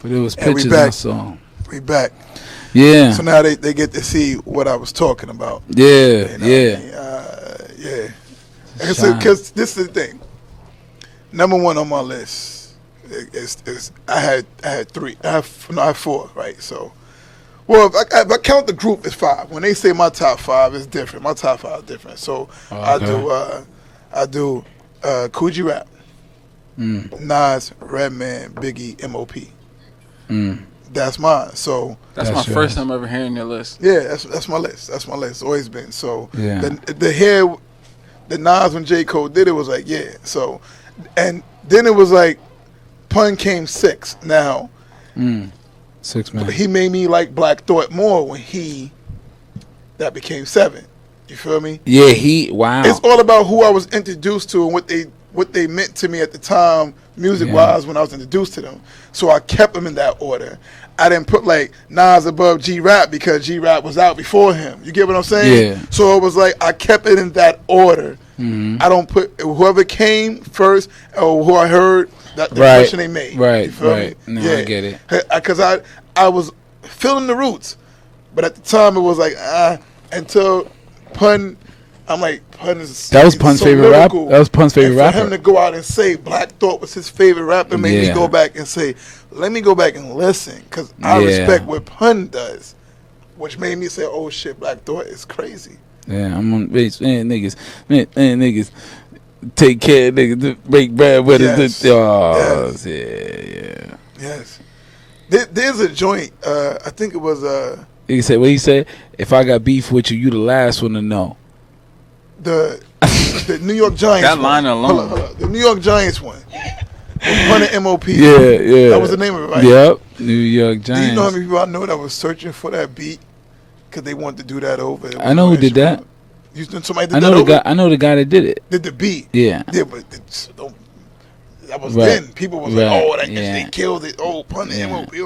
But it was pictures I saw. We back. Yeah. So now they get to see what I was talking about. Yeah, you know yeah. I mean? Yeah. Because this is the thing. Number one on my list is I had three. I have four, right? So, well, if I count the group, it's five. When they say my top five, it's different. My top five is different. So I do Coogee Rap, Nas, Redman, Biggie, M.O.P. That's mine. So that's my first time ever hearing your list. Yeah, that's my list. That's my list. It's always been. So yeah. The Nas when J. Cole did it was like, yeah. So, and then it was like, Pun came 6. Now, 6 man. He made me like Black Thought more when that became 7. You feel me? Yeah, wow. It's all about who I was introduced to and what they meant to me at the time, music wise, when I was introduced to them. So I kept them in that order. I didn't put like Nas above G-Rap because G-Rap was out before him. You get what I'm saying? Yeah. So it was like I kept it in that order. I don't put whoever came first or who I heard the impression they made. Right. You feel me? No, yeah. I get it. Because I was feeling the roots, but at the time it was like until Pun. I'm like, Pun is that was Pun's favorite rap. That was Pun's favorite rapper. For him to go out and say Black Thought was his favorite rapper made me go back and say, let me go back and listen, because I respect what Pun does, which made me say, oh shit, Black Thought is crazy. Yeah, I'm on base, niggas take care of niggas to break bread with us. Yeah. Yes. There's a joint. I think it was. He said, what he said? If I got beef with you, you the last one to know. The New York Giants. That line alone. Hold on. The New York Giants one. With Pun and M.O.P. Yeah. That was the name of it, right? Yep. New York Giants. Do you know how many people I know that was searching for that beat because they wanted to do that over? I know who did that. Somebody did that over? I know the guy that did it. Did the beat. Yeah. Yeah, but that was then. People was like, oh, they killed it. Oh, Pun and M.O.P.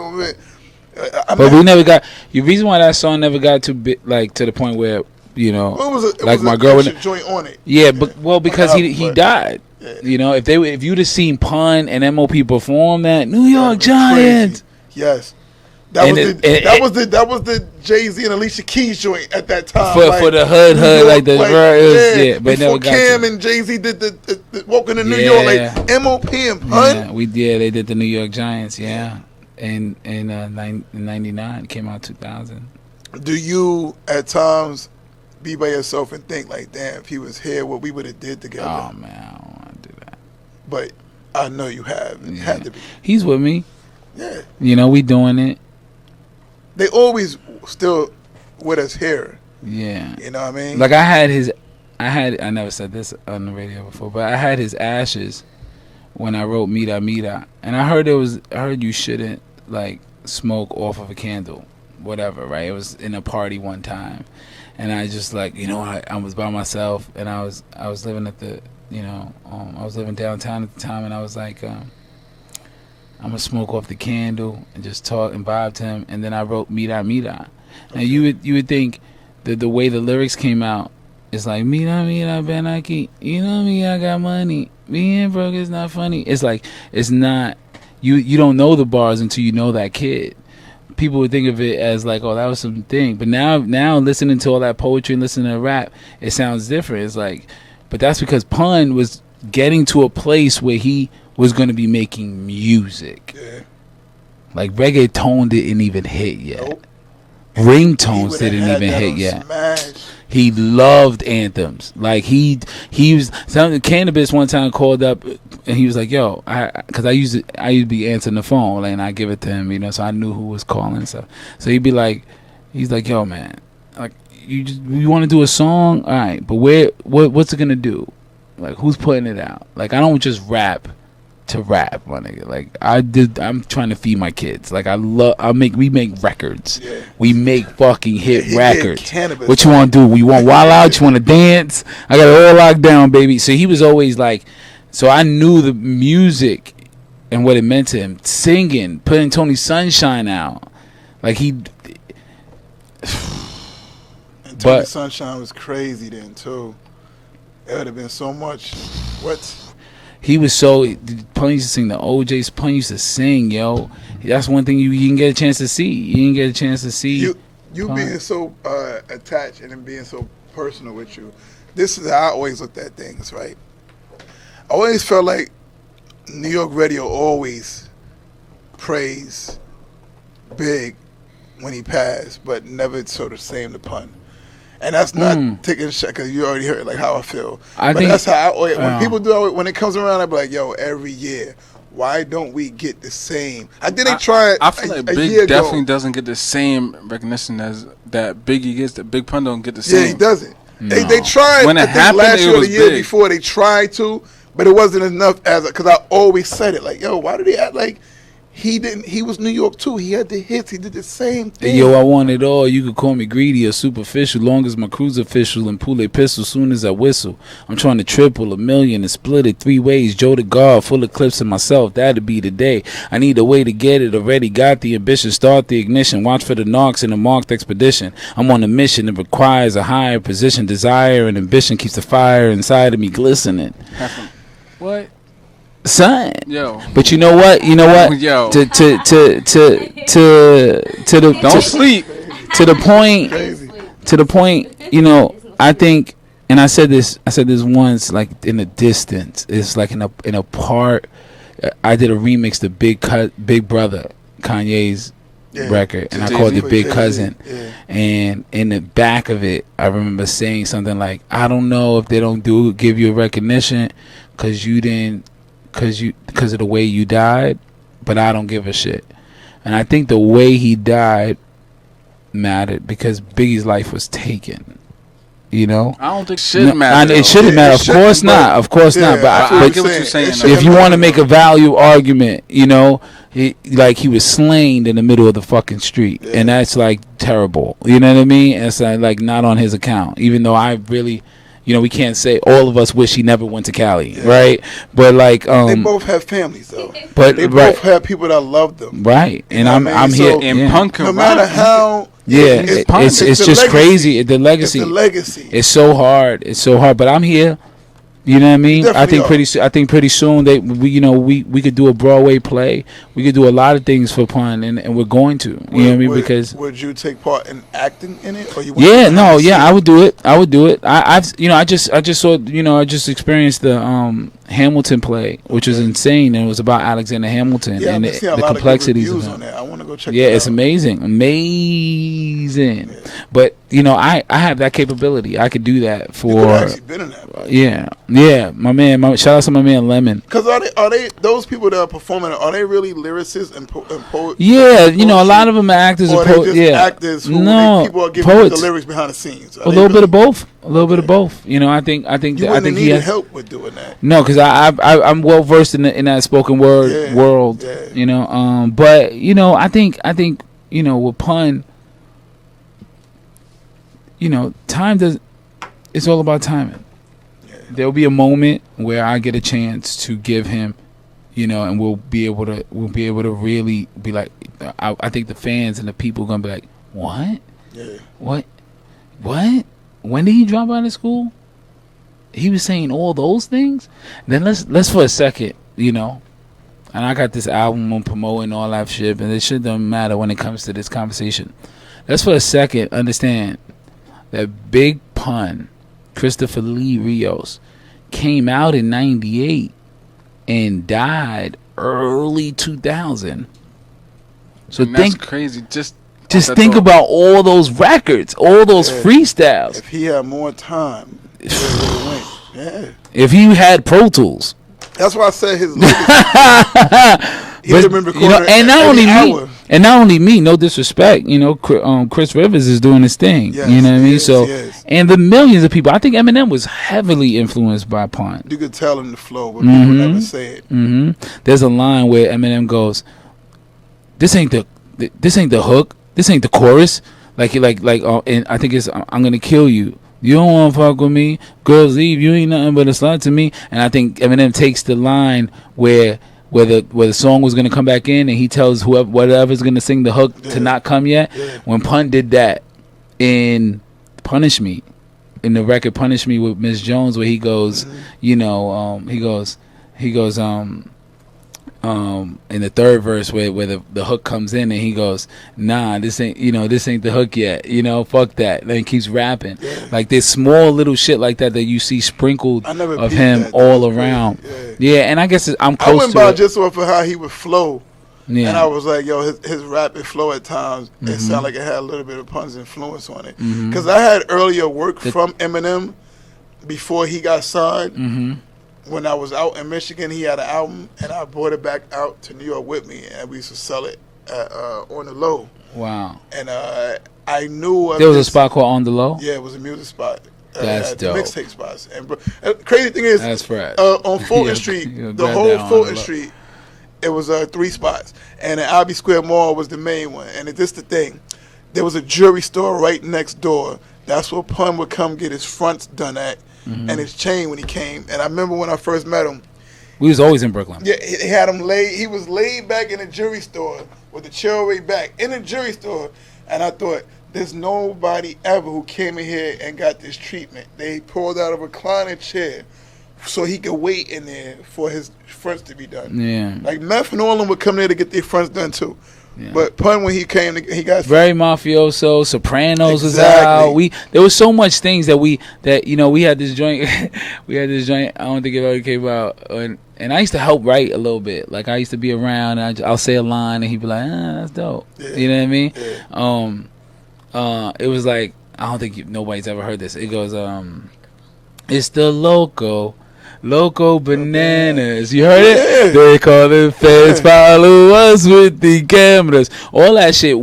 But we never got. The reason why that song never got to the point where, you know, it like was my girl joint on it. Yeah, but because he died. Yeah. You know, if you'd have seen Pun and M.O.P. perform that New York Giants, yes, that was the Jay-Z and Alicia Keys joint at that time for the hood like the but never got Cam and Jay-Z did the Welcome to New York, like M.O.P. and Pun. They did the New York Giants, in 99, came out 2000. Do you at times be by yourself and think like, damn, if he was here, what we would have did together? Oh man, I don't want to do that. But I know you have. It had to be. He's with me. Yeah. You know, we doing it. They always still with us here. Yeah. You know what I mean? Like I never said this on the radio before, but I had his ashes when I wrote Mira Mira. And I heard you shouldn't like smoke off of a candle, whatever, right? It was in a party one time. And I just like, you know, I was by myself and I was living at the, you know, I was living downtown at the time, and I was like, I'm gonna smoke off the candle and just talk and vibe to him. And then I wrote Mira Mira. Now you would think that the way the lyrics came out is like Mira Mira Ben Aki, you know me, I got money. Being broke is not funny. It's like it's not. You don't know the bars until you know that kid. People would think of it as like, oh, that was something. But now listening to all that poetry and listening to rap, it sounds different. It's like, but that's because Pun was getting to a place where he was going to be making music. Yeah. Like reggaeton didn't even hit yet. Nope. Ringtones didn't even hit yet. Smash. He loved anthems. Like he was. Cannabis one time called up and he was like, "Yo, because I used to be answering the phone, like, and I give it to him, you know, so I knew who was calling stuff. So he'd be like, he's like, "Yo, man, like you want to do a song, all right, but what's it gonna do? Like, who's putting it out? Like, I don't just rap to rap, my nigga. Like I'm trying to feed my kids. Like we make records. Yeah. We make fucking hit records. What you want to do? We want wild out? You want to dance? I got it all locked down, baby." So he was always like, so I knew the music and what it meant to him. Singing, putting Tony Sunshine out, like he. And Tony Sunshine was crazy then too. It would have been so much. What? He was so Pun used to sing the OJ's. Pun used to sing, yo. That's one thing you didn't get a chance to see. You didn't get a chance to see. You being so attached and then being so personal with you. This is how I always looked at things, right? I always felt like New York radio always praised Big when he passed, but never sort of saying the Pun. And that's not taking a shot because you already heard like how I feel. But that's how when people do it, when it comes around, I be like, yo, every year, why don't we get the same? I didn't try it. I feel like Big definitely doesn't get the same recognition as that Biggie gets. That Big Pun don't get the same. Yeah, he doesn't. No. They tried. When it happened, last year or the year big. before, they tried to, but it wasn't enough because I always said it like, yo, why did he act like he didn't? He was New York too. He had the hits. He did the same thing. Yo, I want it all. You could call me greedy or superficial. Long as my crew's official and pull a pistol soon as I whistle. I'm trying to triple a million and split it 3 ways. Joe the God, full of clips of myself. That'd be the day. I need a way to get it. Already got the ambition. Start the ignition. Watch for the knocks in a marked expedition. I'm on a mission. It requires a higher position. Desire and ambition keeps the fire inside of me glistening. What? Son, Yo, but you know what? Yo, to the don't sleep. To the point. I think, and I said this once, like in the distance. It's like in a part. I did a remix to Big Brother, Kanye's record, and I called it Big Cousin. And in the back of it, I remember saying something like, "I don't know if they don't give you a recognition because of the way you died, but I don't give a shit." And I think the way he died mattered because Biggie's life was taken. I don't think shit matters. It shouldn't matter. Of course not. But I get what you're saying. If you want to make a value argument, he was slain in the middle of the fucking street, and that's like terrible. You know what I mean? It's like not on his account. Even though I really. We can't say all of us wish he never went to Cali, right? But like, they both have families though. But they both have people that love them, right? And I'm here. In punk, no matter how, it's just crazy. The legacy, it's so hard. But I'm here. You know what I mean? I think pretty soon we could do a Broadway play. We could do a lot of things for Pun, and we're going to. You know what I mean? Because would you take part in acting in it, or you? I would do it. I just saw. I just experienced the Hamilton play, which was insane, and it was about Alexander Hamilton and the complexities of him. I want to go check. Yeah, it's amazing. Yeah. But I have that capability. I could do that for. You could actually been in that. Right? Yeah. My man. Shout out to my man Lemon. Because are they those people that are performing? Are they really lyricists and poets? Yeah, a lot of them are actors or and poets. Yeah, actors who people are giving the lyrics behind the scenes. A little bit of both. I think he has help with doing that. No, because I'm well versed in that spoken word world. Yeah. But I think with Pun, time does. It's all about timing. Yeah. There'll be a moment where I get a chance to give him, and we'll be able to really be like. I think the fans and the people are gonna be like, what? Yeah. What? When did he drop out of school? He was saying all those things. Then let's for a second, and I got this album on promoting all that shit, but it shit doesn't matter when it comes to this conversation. Let's for a second understand that Big Pun, Christopher Lee Rios, came out in '98 and died early 2000. So that's crazy. Just think about all those records, all those freestyles. If he had more time, it would have went. Yeah. If he had Pro Tools. That's why I said his legacy. And not only me, no disrespect, Chris Rivers is doing his thing. Yes, you know what I mean? So yes. And the millions of people. I think Eminem was heavily influenced by Pun. You could tell in the flow, but people never say it. Mm-hmm. There's a line where Eminem goes, This ain't the hook. This ain't the chorus. And I think it's I'm gonna kill you. You don't want to fuck with me. Girls leave. You ain't nothing but a slut to me. And I think Eminem takes the line where the song was gonna come back in, and he tells whatever's gonna sing the hook to not come yet. Yeah. When Pun did that in Punish Me, in the record Punish Me with Miss Jones, where he goes, he goes, he goes, in the third verse where the hook comes in and he goes, nah, this ain't the hook yet, fuck that. Then he keeps rapping. Like there's small little shit like that you see sprinkled of him all around. Yeah, and I guess I'm close to it. I went by just off of how he would flow. Yeah. And I was like, yo, his rapid flow at times, it sounded like it had a little bit of Pun's influence on it. Because I had earlier work from Eminem before he got signed. When I was out in Michigan, he had an album, and I brought it back out to New York with me, and we used to sell it on the low. Wow. And I knew there was a spot called On the Low? Yeah, it was a music spot. That's dope. The mixtape spots. And crazy thing is, that's right. On Fulton Street, the whole Fulton Street, it was 3 spots. And the Albe Square Mall was the main one. And this the thing. There was a jewelry store right next door. That's where Pun would come get his fronts done at and his chain when he came. And I remember when I first met him. We was always in Brooklyn. Yeah, he had him laid. He was laid back in the jewelry store with the chair way back in the jewelry store. And I thought, there's nobody ever who came in here and got this treatment. They pulled out a recliner chair so he could wait in there for his fronts to be done. Yeah. Like Meth and all of them would come there to get their fronts done too. Yeah. But Pun, when he came, he got very mafioso. Sopranos was out. There was so much things that we had this joint. We had this joint. I don't think it ever came out. And I used to help write a little bit. Like I used to be around. And I'll say a line, and he'd be like, "That's dope." Yeah. You know what I mean? Yeah. It was like, I don't think nobody's ever heard this. It goes, it's the Loco Bananas. You heard it? They call it feds, follow us with the cameras. All that shit.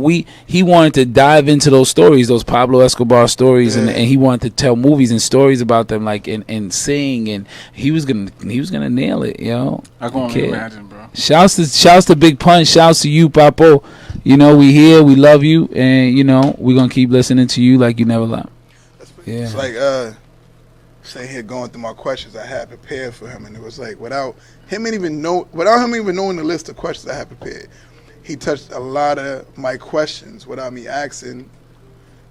He wanted to dive into those stories, those Pablo Escobar stories, and he wanted to tell movies and stories about them, like and sing, and he was gonna nail it, yo. I can only imagine, bro. Shouts to Big Pun. Shouts to you, Papo. We here, we love you, and we're gonna keep listening to you like you never left. Yeah. It's like sitting here going through my questions I had prepared for him, and it was like without him even knowing the list of questions I had prepared, he touched a lot of my questions without me asking,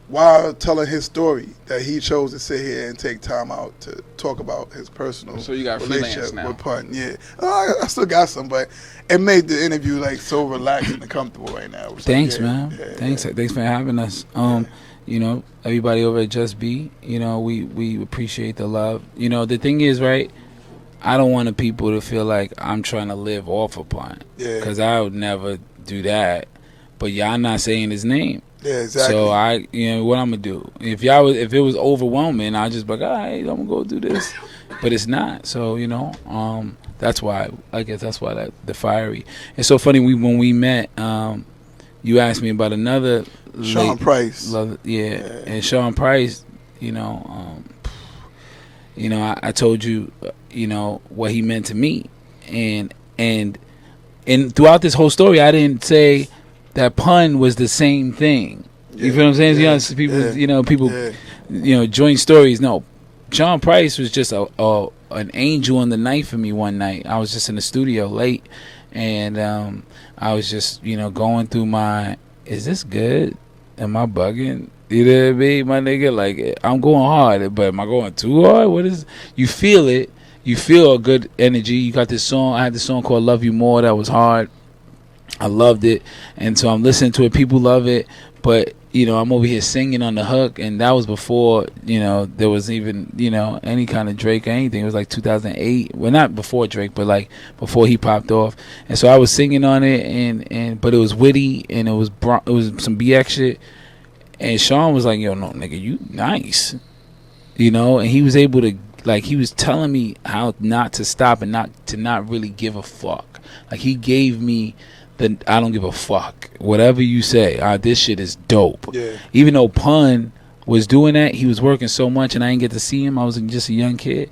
while telling his story, that he chose to sit here and take time out to talk about his personal relationship with Pun. Yeah, I still got some, but it made the interview like so relaxed and comfortable right now. Thanks, man. Thanks for having us. Everybody over at Just Be, we appreciate the love. The thing is, right, I don't want the people to feel like I'm trying to live off of Pun. Yeah. Because I would never do that. But y'all not saying his name. Yeah, exactly. So what I'm gonna do? If it was overwhelming, I'd just be like, all right, I'm gonna go do this. But it's not. So that's why. I guess that's why the fiery. It's so funny. When we met, you asked me about another Sean Price. And Sean Price. I told you, what he meant to me, and throughout this whole story, I didn't say that Pun was the same thing. You feel what I'm saying? People, joint stories. No, Sean Price was just an angel on the night for me one night. I was just in the studio late, and I was just going through my, is this good? Am I bugging? You know what I mean, my nigga? Like, I'm going hard, but am I going too hard? What is? You feel it. You feel a good energy. You got this song. I had this song called "Love You More" that was hard. I loved it, and so I'm listening to it. People love it, but I'm over here singing on the hook, and that was before there was even any kind of Drake or anything. It was like 2008. Well, not before Drake, but like before he popped off. And so I was singing on it, and but it was witty, and it was some BX shit. And Sean was like, "Yo, no, nigga, you nice," and he was able to, like, he was telling me how not to stop and not really give a fuck. Like, he gave me the I don't give a fuck. Whatever you say, this shit is dope. Yeah. Even though Pun was doing that, he was working so much, and I didn't get to see him. I was just a young kid.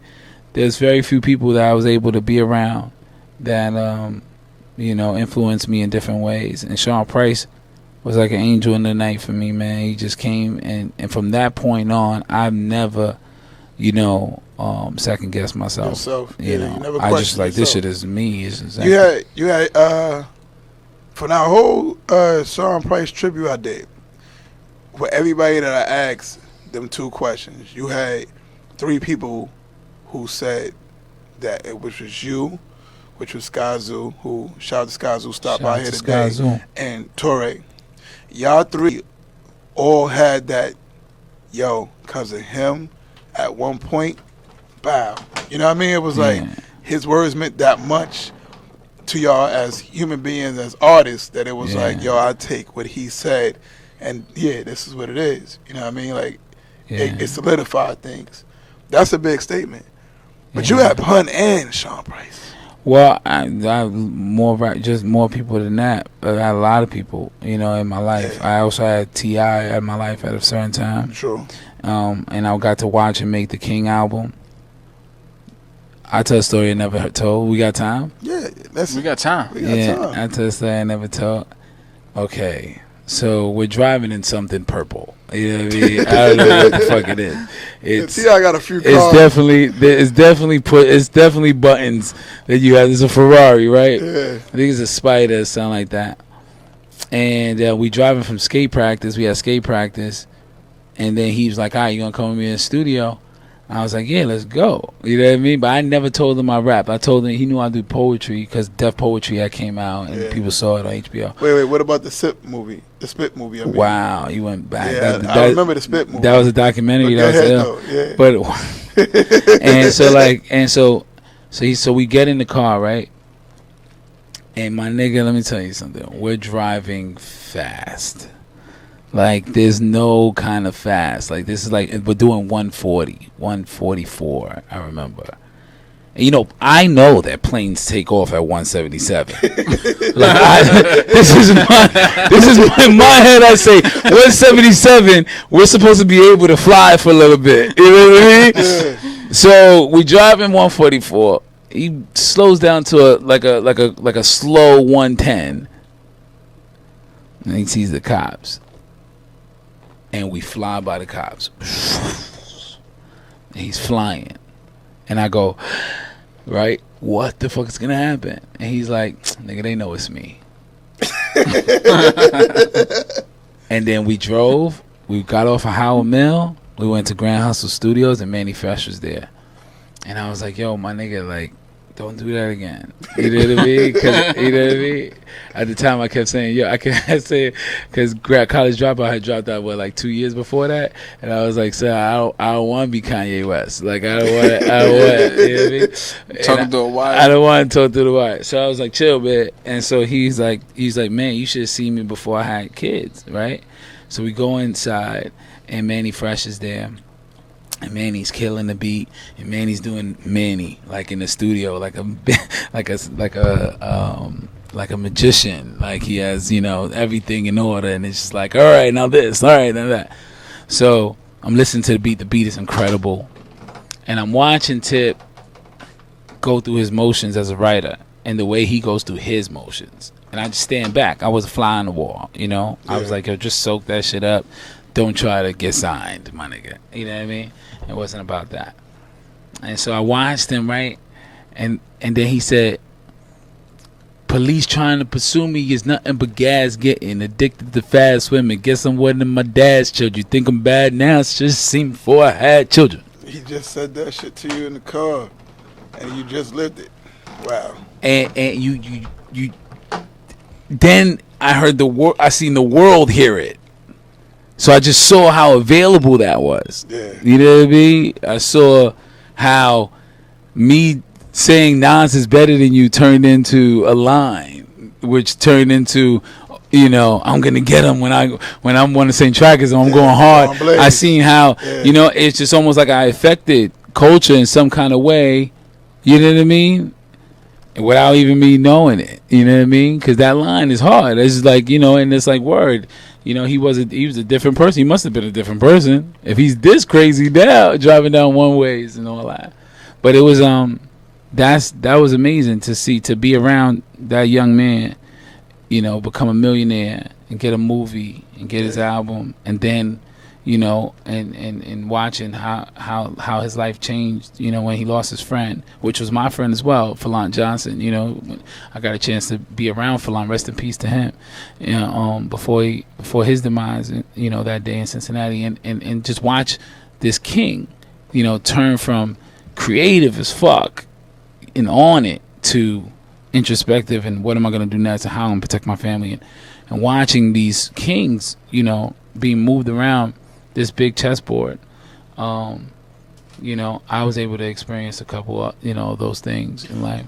There's very few people that I was able to be around that influenced me in different ways. And Sean Price was like an angel in the night for me, man. He just came, and from that point on, I've never, second guessed myself. You never I just like yourself. This shit is me. Exactly. You had for that whole Sean Price tribute I did, for everybody that I asked them 2 questions, you had 3 people who said that it was just you, which was Skyzoo, who shout out to Skyzoo, stopped Shout by out here to today, Skyzoo. and Torre. Y'all three all had that, yo, because of him, at one point, bow. You know what I mean? It was like his words meant that much to y'all as human beings, as artists, that it was like, yo, I take what he said, and this is what it is. You know what I mean? Like, it solidified things. That's a big statement. But you had Pun and Sean Price. Well, I just more people than that. But I had a lot of people, in my life. I also had T.I. in my life at a certain time. Sure. And I got to watch him make the King album. I tell a story I never told. We got time? Yeah, we got time. I tell a story I never told. Okay. So we're driving in something purple. You know what I mean? I don't know what the fuck it is. T.I. got a few cars. It's definitely buttons that you have. It's a Ferrari, right? Yeah. I think it's a Spider or something like that. And we driving from skate practice. We had skate practice. And then he was like, all right, you going to come with me in the studio? I was like, yeah, let's go. You know what I mean? But I never told him I rap. I told him he knew I do poetry because Def Poetry had came out and people saw it on HBO. Wait, what about the Spit movie? I mean. Wow, you went back. Yeah, I remember the Spit movie. That was a documentary. But so we get in the car, right? And my nigga, let me tell you something. We're driving fast. Like, there's no kind of fast. Like, this is like, we're doing 140, 144, I remember. And, I know that planes take off at 177. This is in my head, I say, 177, we're supposed to be able to fly for a little bit. You know what I mean? Yeah. So, we drive in 144. He slows down to a slow 110. And he sees the cops. And we fly by the cops. And he's flying. And I go, right, what the fuck is going to happen? And he's like, nigga, they know it's me. And then we drove. We got off of Howard Mill. We went to Grand Hustle Studios, and Manny Fresh was there. And I was like, yo, my nigga, like, don't do that again. You know what I mean? At the time, I kept saying, yo, I kept saying, because college dropout had dropped out, like 2 years before that? And I was like, sir, I don't want to be Kanye West. Like, I don't want, you know what I mean? Talking to a wire. I don't want to talk to the wire. So I was like, chill, man. And so he's like, man, you should have seen me before I had kids, right? So we go inside, and Manny Fresh is there. And Manny's killing the beat, and Manny's doing Manny like in the studio, like a magician. Like he has, everything in order, and it's just like, all right, now this, all right, now that. So I'm listening to the beat. The beat is incredible, and I'm watching Tip go through his motions as a writer, and the way he goes through his motions. And I just stand back. I was a fly on the wall, Yeah. I was like, yo, just soak that shit up. Don't try to get signed, my nigga. You know what I mean? It wasn't about that. And so I watched him, right? And then he said, police trying to pursue me is nothing but gas getting. Addicted to fast swimming. Guess I'm one of my dad's children. You think I'm bad now? It's just seemed before I had children. He just said that shit to you in the car. And you just lived it. Wow. And you then I heard I seen the world hear it. So I just saw how available that was. Yeah. You know what I mean? I saw how me saying Nas is better than you turned into a line, which turned into, I'm gonna get him when I'm on the same track as him. I'm going hard. I seen how, it's just almost like I affected culture in some kind of way. You know what I mean? Without even me knowing it. You know what I mean? Because that line is hard. It's just like, and it's like, word. He was a different person. He must have been a different person if he's this crazy now, driving down one ways and all that. But it was that was amazing to see, to be around that young man, become a millionaire and get a movie and get his album, and then and watching how his life changed, when he lost his friend, which was my friend as well, Falon Johnson. When I got a chance to be around Falon, rest in peace to him, before his demise, that day in Cincinnati, and just watch this king, turn from creative as fuck and on it to introspective and what am I going to do next and how I'm going to protect my family, and watching these kings, you know, being moved around this big chessboard. You know, I was able to experience a couple of, you know, those things in life.